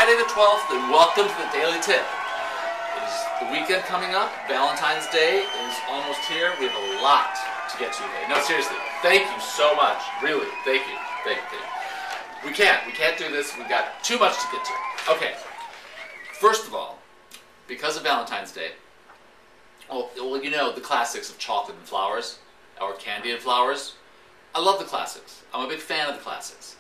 Friday the 12th, and welcome to the Daily Tip. It is the weekend coming up. Valentine's Day is almost here. We have a lot to get to today. No, seriously, thank you so much. Really, thank you. Thank you. We can't do this. We've got too much to get to. Okay, first of all, because of Valentine's Day, well, you know the classics of chocolate and flowers, or candy and flowers. I love the classics. I'm a big fan of the classics.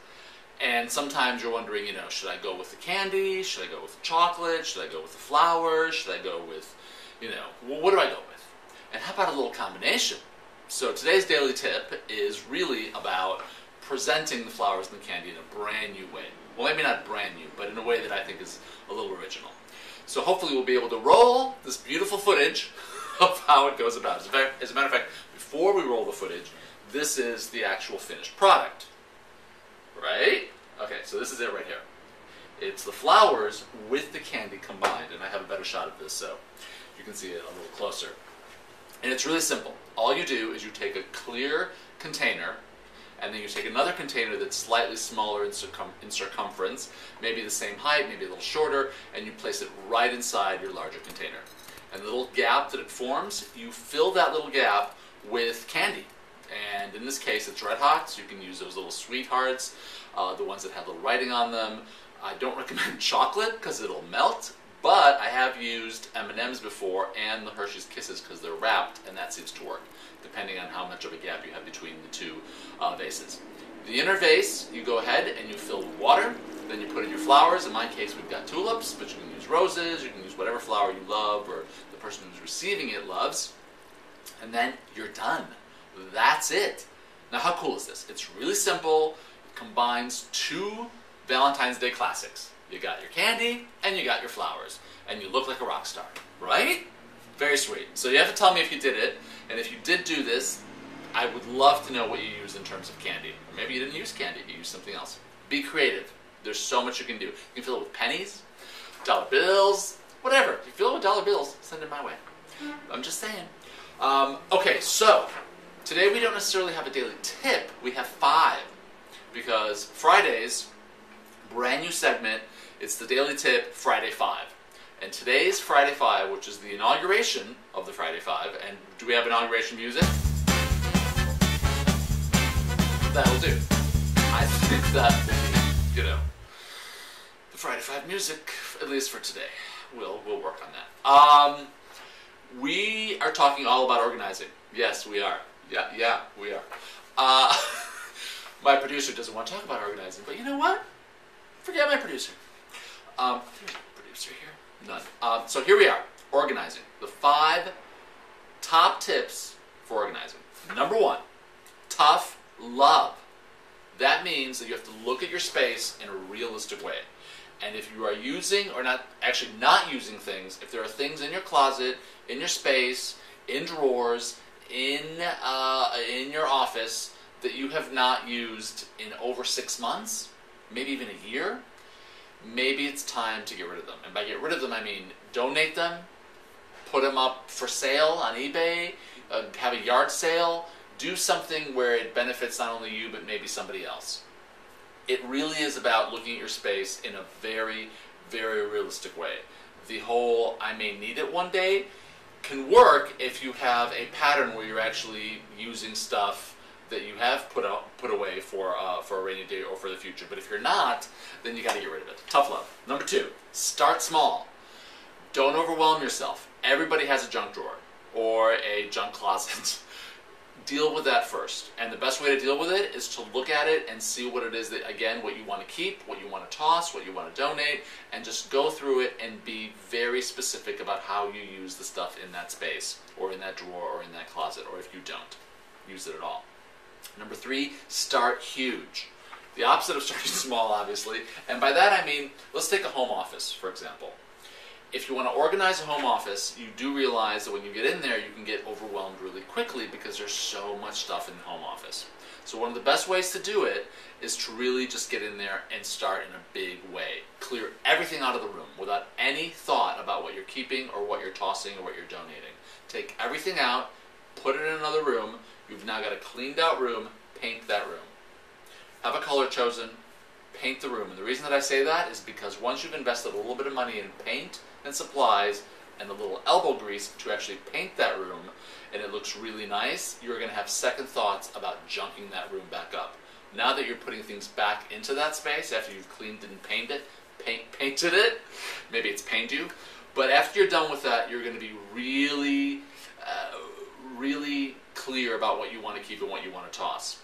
And sometimes you're wondering, should I go with the candy? Should I go with the chocolate? Should I go with the flowers? Should I go with, what do I go with? And how about a little combination? So today's daily tip is really about presenting the flowers and the candy in a brand new way. Well, maybe not brand new, but in a way that I think is a little original. So hopefully we'll be able to roll this beautiful footage of how it goes about. As a matter of fact, before we roll the footage, this is the actual finished product. Right? Okay, so this is it right here. It's the flowers with the candy combined, and I have a better shot of this so you can see it a little closer. And it's really simple. All you do is you take a clear container, and then you take another container that's slightly smaller in circumference, maybe the same height, maybe a little shorter, and you place it right inside your larger container. And the little gap that it forms, you fill that little gap with candy. And in this case, it's Red Hot, so you can use those little sweethearts, the ones that have little writing on them. I don't recommend chocolate because it'll melt, but I have used M&Ms before and the Hershey's Kisses because they're wrapped, and that seems to work, depending on how much of a gap you have between the two vases. The inner vase, you go ahead and you fill with water, then you put in your flowers. In my case, we've got tulips, but you can use roses, you can use whatever flower you love or the person who's receiving it loves, and then you're done. That's it. Now, how cool is this? It's really simple. It combines two Valentine's Day classics. You got your candy and you got your flowers. And you look like a rock star, right? Very sweet. So you have to tell me if you did it. And if you did do this, I would love to know what you use in terms of candy. Or maybe you didn't use candy, you used something else. Be creative. There's so much you can do. You can fill it with pennies, dollar bills, whatever. If you fill it with dollar bills, send it my way. I'm just saying. Okay, so today we don't necessarily have a daily tip, we have 5, because Fridays, brand new segment, it's the daily tip Friday 5. And today's Friday 5, which is the inauguration of the Friday 5, and do we have inauguration music? That'll do. I think that will be, the Friday 5 music, at least for today. We'll work on that. We are talking all about organizing. Yes, we are. Yeah, we are. My producer doesn't want to talk about organizing, but you know what? Forget my producer. There's a producer here. None. So here we are, organizing. The 5 top tips for organizing. Number 1, tough love. That means that you have to look at your space in a realistic way. And if you are using, or not using things, if there are things in your closet, in your space, in drawers, in your office that you have not used in over 6 months, maybe even a year, maybe it's time to get rid of them. And by get rid of them, I mean donate them, put them up for sale on eBay, have a yard sale, do something where it benefits not only you but maybe somebody else. It really is about looking at your space in a very, very realistic way. The whole I may need it one day can work if you have a pattern where you're actually using stuff that you have put away for a rainy day or for the future. But if you're not, then you got to get rid of it. Tough love. Number 2, start small. Don't overwhelm yourself. Everybody has a junk drawer or a junk closet. Deal with that first. And the best way to deal with it is to look at it and see what it is that, again, what you want to keep, what you want to toss, what you want to donate, and just go through it and be very specific about how you use the stuff in that space, or in that drawer, or in that closet, or if you don't use it at all. Number 3, start huge. The opposite of starting small, obviously. And by that I mean, let's take a home office, for example. If you want to organize a home office, you do realize that when you get in there, you can get overwhelmed really quickly because there's so much stuff in the home office. So one of the best ways to do it is to really just get in there and start in a big way. Clear everything out of the room without any thought about what you're keeping or what you're tossing or what you're donating. Take everything out, put it in another room. You've now got a cleaned out room, paint that room. Have a color chosen, paint the room. And the reason that I say that is because once you've invested a little bit of money in paint and supplies and a little elbow grease to actually paint that room, and it looks really nice, you're going to have second thoughts about junking that room back up. Now that you're putting things back into that space after you've cleaned and painted it, maybe it's pained you, but after you're done with that, you're going to be really, really clear about what you want to keep and what you want to toss.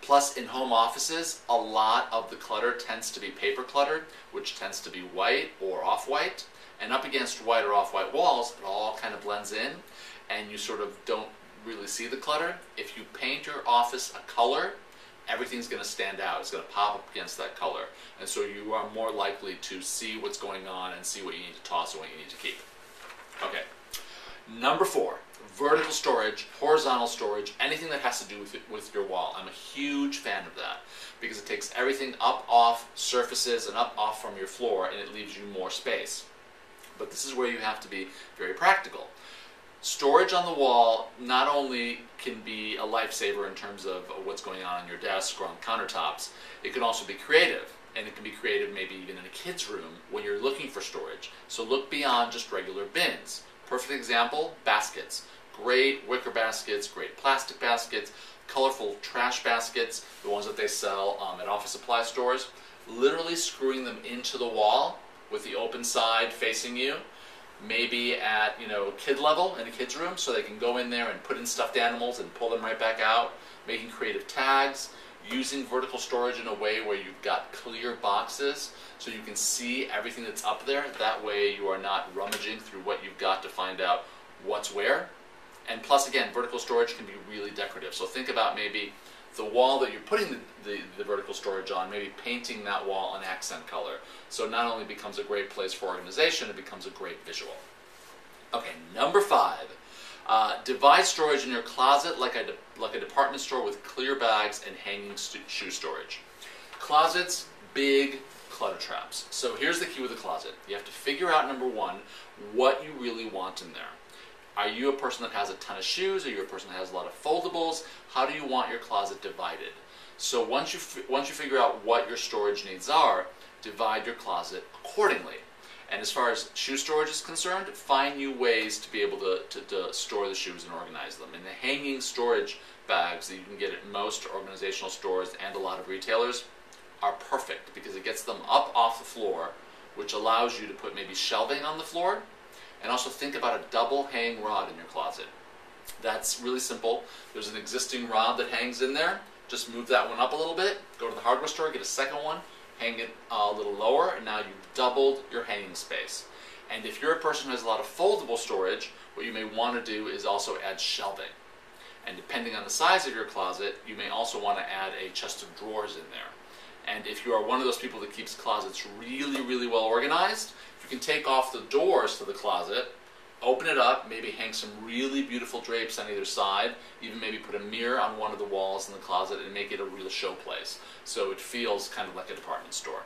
Plus, in home offices, a lot of the clutter tends to be paper cluttered, which tends to be white or off-white, and up against white or off-white walls, it all kind of blends in, and you sort of don't really see the clutter. If you paint your office a color, everything's going to stand out. It's going to pop up against that color. And so you are more likely to see what's going on and see what you need to toss and what you need to keep. Okay. Number 4, vertical storage, horizontal storage, anything that has to do with your wall. I'm a huge fan of that because it takes everything up off surfaces and up off from your floor, and it leaves you more space. But this is where you have to be very practical. Storage on the wall not only can be a lifesaver in terms of what's going on your desk or on countertops, it can also be creative. And it can be creative maybe even in a kid's room when you're looking for storage. So look beyond just regular bins. Perfect example, baskets. Great wicker baskets, great plastic baskets, colorful trash baskets, the ones that they sell at office supply stores. Literally screwing them into the wall with the open side facing you. Maybe at kid level in a kid's room, so they can go in there and put in stuffed animals and pull them right back out, making creative tags, using vertical storage in a way where you've got clear boxes so you can see everything that's up there. That way you are not rummaging through what you've got to find out what's where. And plus, again, vertical storage can be really decorative. So think about maybe the wall that you're putting the vertical storage on, maybe painting that wall an accent color. So it not only becomes a great place for organization, it becomes a great visual. Okay, number 5. Divide storage in your closet like a department store with clear bags and hanging shoe storage. Closets, big clutter traps. So here's the key with a closet. You have to figure out, number 1, what you really want in there. Are you a person that has a ton of shoes? Are you a person that has a lot of foldables? How do you want your closet divided? So once you figure out what your storage needs are, divide your closet accordingly. And as far as shoe storage is concerned, find new ways to be able to store the shoes and organize them. And the hanging storage bags that you can get at most organizational stores and a lot of retailers are perfect because it gets them up off the floor, which allows you to put maybe shelving on the floor. And also think about a double hang rod in your closet. That's really simple. There's an existing rod that hangs in there. Just move that one up a little bit, go to the hardware store, get a second one, hang it a little lower, and now you've doubled your hanging space. And if you're a person who has a lot of foldable storage, what you may want to do is also add shelving. And depending on the size of your closet, you may also want to add a chest of drawers in there. And if you are one of those people that keeps closets really, really well organized, you can take off the doors to the closet, open it up, maybe hang some really beautiful drapes on either side, even maybe put a mirror on one of the walls in the closet and make it a real showplace. So it feels kind of like a department store.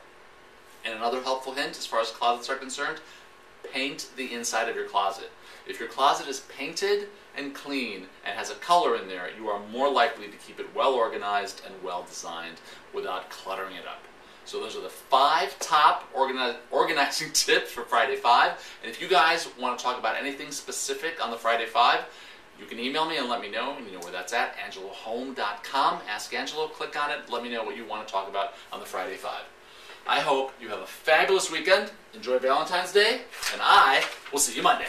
And another helpful hint as far as closets are concerned, paint the inside of your closet. If your closet is painted and clean and has a color in there, you are more likely to keep it well organized and well designed without cluttering it up. So those are the 5 top organizing tips for Friday 5. And if you guys want to talk about anything specific on the Friday 5, you can email me and let me know. You know where that's at, angelohome.com. Ask Angelo, click on it, let me know what you want to talk about on the Friday 5. I hope you have a fabulous weekend, enjoy Valentine's Day, and I will see you Monday.